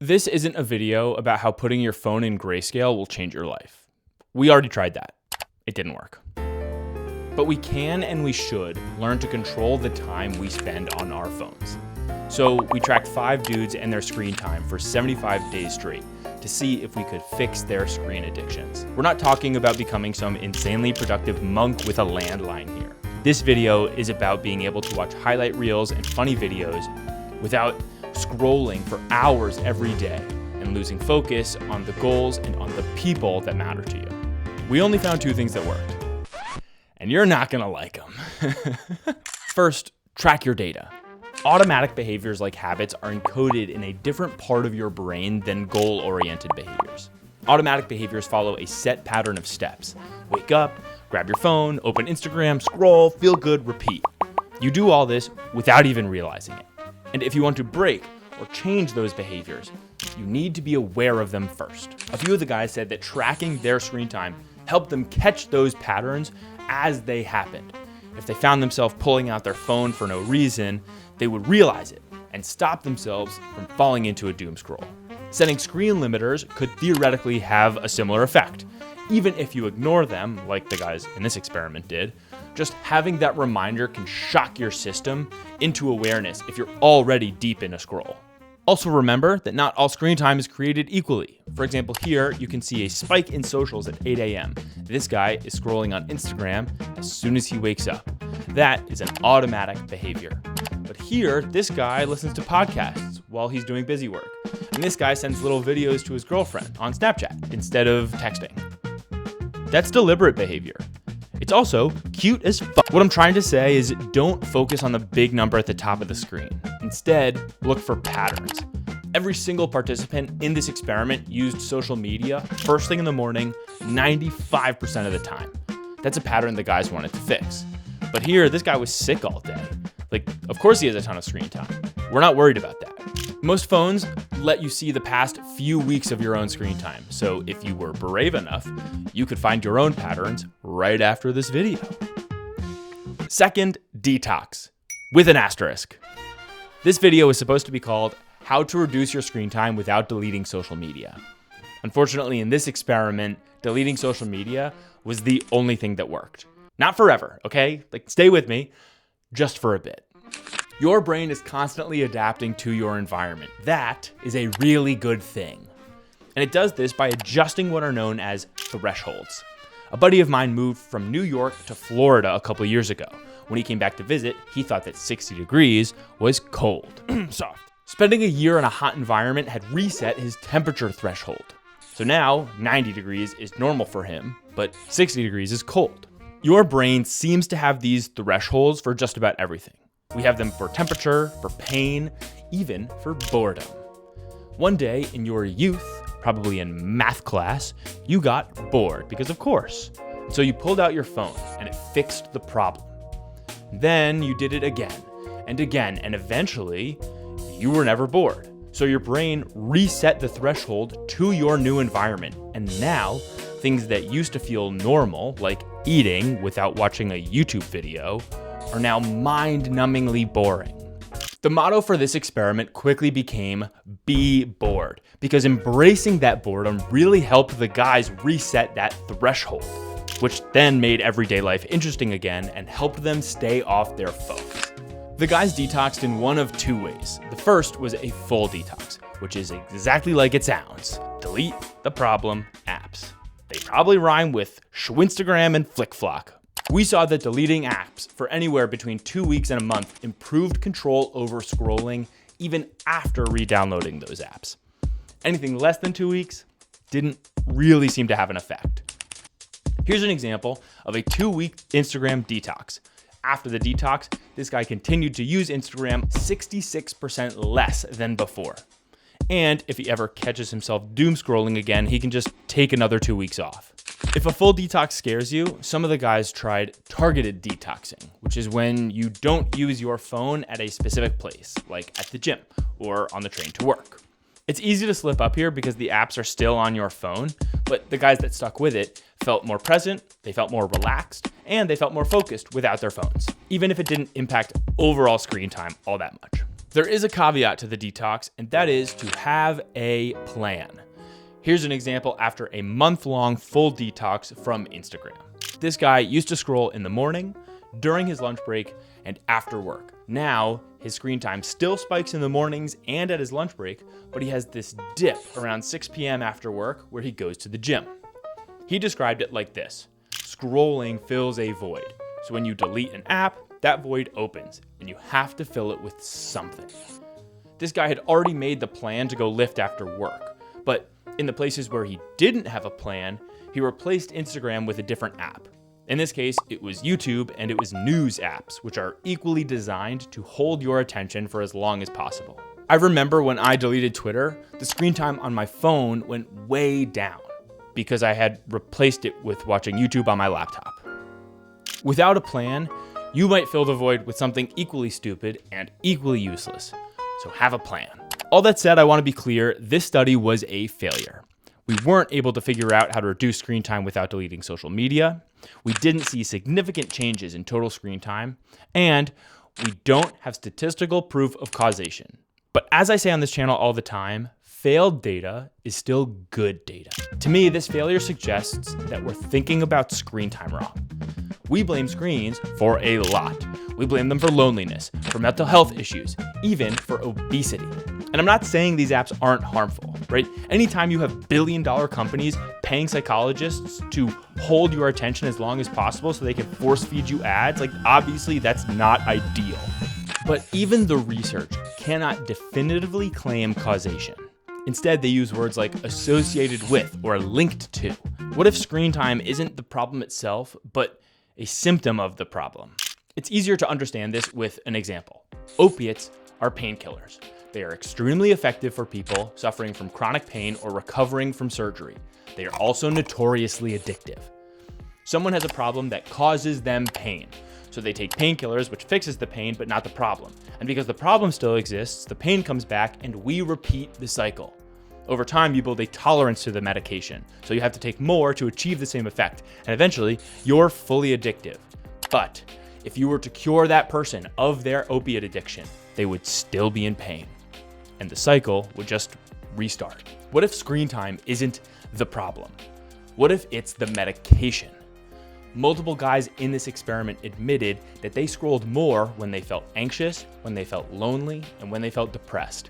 This isn't a video about how putting your phone in grayscale will change your life. We already tried that. It didn't work. But we can and we should learn to control the time we spend on our phones. So we tracked 5 dudes and their screen time for 75 days straight to see if we could fix their screen addictions. We're not talking about becoming some insanely productive monk with a landline here. This video is about being able to watch highlight reels and funny videos without scrolling for hours every day and losing focus on the goals and on the people that matter to you. We only found 2 things that worked, and you're not gonna like them. First, track your data. Automatic behaviors like habits are encoded in a different part of your brain than goal-oriented behaviors. Automatic behaviors follow a set pattern of steps. Wake up, grab your phone, open Instagram, scroll, feel good, repeat. You do all this without even realizing it. And if you want to break or change those behaviors, you need to be aware of them first. A few of the guys said that tracking their screen time helped them catch those patterns as they happened. If they found themselves pulling out their phone for no reason, they would realize it and stop themselves from falling into a doom scroll. Setting screen limiters could theoretically have a similar effect. Even if you ignore them, like the guys in this experiment did, just having that reminder can shock your system into awareness if you're already deep in a scroll. Also remember that not all screen time is created equally. For example, here you can see a spike in socials at 8 a.m. This guy is scrolling on Instagram as soon as he wakes up. That is an automatic behavior. But here, this guy listens to podcasts while he's doing busy work. And this guy sends little videos to his girlfriend on Snapchat instead of texting. That's deliberate behavior. It's also cute as fuck. What I'm trying to say is don't focus on the big number at the top of the screen. Instead, look for patterns. Every single participant in this experiment used social media first thing in the morning, 95% of the time. That's a pattern the guys wanted to fix. But here, this guy was sick all day. Of course he has a ton of screen time. We're not worried about that. Most phones let you see the past few weeks of your own screen time. So if you were brave enough, you could find your own patterns right after this video. Second, detox, with an asterisk. This video is supposed to be called How to Reduce Your Screen Time Without Deleting Social Media. Unfortunately, in this experiment, deleting social media was the only thing that worked. Not forever, okay? Stay with me, just for a bit. Your brain is constantly adapting to your environment. That is a really good thing. And it does this by adjusting what are known as thresholds. A buddy of mine moved from New York to Florida a couple years ago. When he came back to visit, he thought that 60 degrees was cold. Soft. Spending a year in a hot environment had reset his temperature threshold. So now 90 degrees is normal for him, but 60 degrees is cold. Your brain seems to have these thresholds for just about everything. We have them for temperature, for pain, even for boredom. One day in your youth, probably in math class, you got bored because of course. So you pulled out your phone and it fixed the problem. Then you did it again and again, and eventually you were never bored. So your brain reset the threshold to your new environment. And now things that used to feel normal, like eating without watching a YouTube video, are now mind-numbingly boring. The motto for this experiment quickly became be bored, because embracing that boredom really helped the guys reset that threshold, which then made everyday life interesting again and helped them stay off their phones. The guys detoxed in one of 2 ways. The first was a full detox, which is exactly like it sounds. Delete the problem apps. They probably rhyme with Schwinstagram and FlickFlock. We saw that deleting apps for anywhere between 2 weeks and a month improved control over scrolling even after re-downloading those apps. Anything less than 2 weeks didn't really seem to have an effect. Here's an example of a 2-week Instagram detox. After the detox, this guy continued to use Instagram 66% less than before. And if he ever catches himself doom scrolling again, he can just take another 2 weeks off. If a full detox scares you, some of the guys tried targeted detoxing, which is when you don't use your phone at a specific place, like at the gym or on the train to work. It's easy to slip up here because the apps are still on your phone, but the guys that stuck with it felt more present, they felt more relaxed, and they felt more focused without their phones, even if it didn't impact overall screen time all that much. There is a caveat to the detox, and that is to have a plan. Here's an example after a month-long full detox from Instagram. This guy used to scroll in the morning, during his lunch break, and after work. Now, his screen time still spikes in the mornings and at his lunch break, but he has this dip around 6 p.m. after work where he goes to the gym. He described it like this: scrolling fills a void. So when you delete an app, that void opens, and you have to fill it with something. This guy had already made the plan to go lift after work, but in the places where he didn't have a plan, he replaced Instagram with a different app. In this case, it was YouTube and it was news apps, which are equally designed to hold your attention for as long as possible. I remember when I deleted Twitter, the screen time on my phone went way down because I had replaced it with watching YouTube on my laptop. Without a plan, you might fill the void with something equally stupid and equally useless. So have a plan. All that said, I want to be clear, this study was a failure. We weren't able to figure out how to reduce screen time without deleting social media. We didn't see significant changes in total screen time, and we don't have statistical proof of causation. But as I say on this channel all the time, failed data is still good data. To me, this failure suggests that we're thinking about screen time wrong. We blame screens for a lot. We blame them for loneliness, for mental health issues, even for obesity. And I'm not saying these apps aren't harmful, right? Anytime you have billion-dollar companies paying psychologists to hold your attention as long as possible so they can force feed you ads, like obviously that's not ideal. But even the research cannot definitively claim causation. Instead, they use words like associated with or linked to. What if screen time isn't the problem itself, but a symptom of the problem? It's easier to understand this with an example. Opiates are painkillers. They are extremely effective for people suffering from chronic pain or recovering from surgery. They are also notoriously addictive. Someone has a problem that causes them pain, so they take painkillers, which fixes the pain, but not the problem. And because the problem still exists, the pain comes back and we repeat the cycle. Over time, you build a tolerance to the medication, so you have to take more to achieve the same effect, and eventually, you're fully addictive. But if you were to cure that person of their opiate addiction, they would still be in pain, and the cycle would just restart. What if screen time isn't the problem? What if it's the medication? Multiple guys in this experiment admitted that they scrolled more when they felt anxious, when they felt lonely, and when they felt depressed.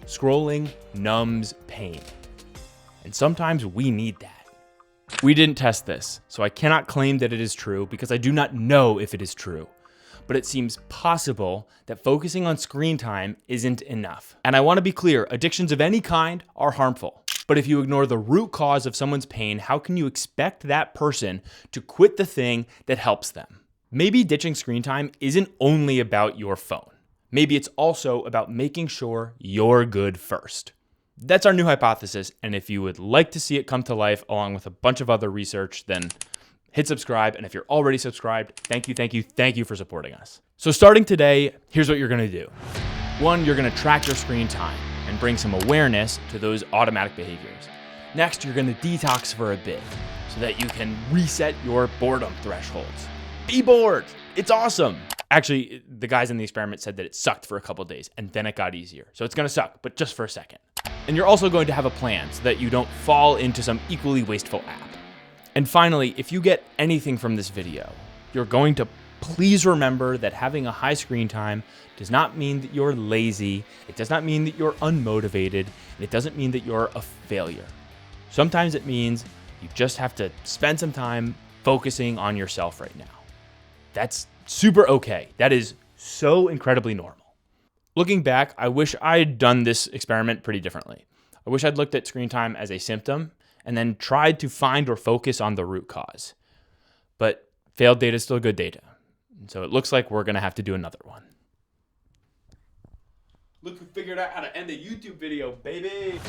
Scrolling numbs pain. And sometimes we need that. We didn't test this, so I cannot claim that it is true because I do not know if it is true. But it seems possible that focusing on screen time isn't enough. And I want to be clear, addictions of any kind are harmful. But if you ignore the root cause of someone's pain, how can you expect that person to quit the thing that helps them? Maybe ditching screen time isn't only about your phone. Maybe it's also about making sure you're good first. That's our new hypothesis, and if you would like to see it come to life along with a bunch of other research, then hit subscribe, and if you're already subscribed, thank you for supporting us. So starting today, here's what you're gonna do. 1, you're gonna track your screen time and bring some awareness to those automatic behaviors. Next, you're gonna detox for a bit so that you can reset your boredom thresholds. Be bored, it's awesome. Actually, the guys in the experiment said that it sucked for a couple days and then it got easier. So it's gonna suck, but just for a second. And you're also going to have a plan so that you don't fall into some equally wasteful app. And finally, if you get anything from this video, you're going to please remember that having a high screen time does not mean that you're lazy, it does not mean that you're unmotivated, and it doesn't mean that you're a failure. Sometimes it means you just have to spend some time focusing on yourself right now. That's super okay. That is so incredibly normal. Looking back, I wish I had done this experiment pretty differently. I wish I'd looked at screen time as a symptom and then tried to find or focus on the root cause. But failed data is still good data. And so it looks like we're gonna have to do another one. Look who figured out how to end a YouTube video, baby!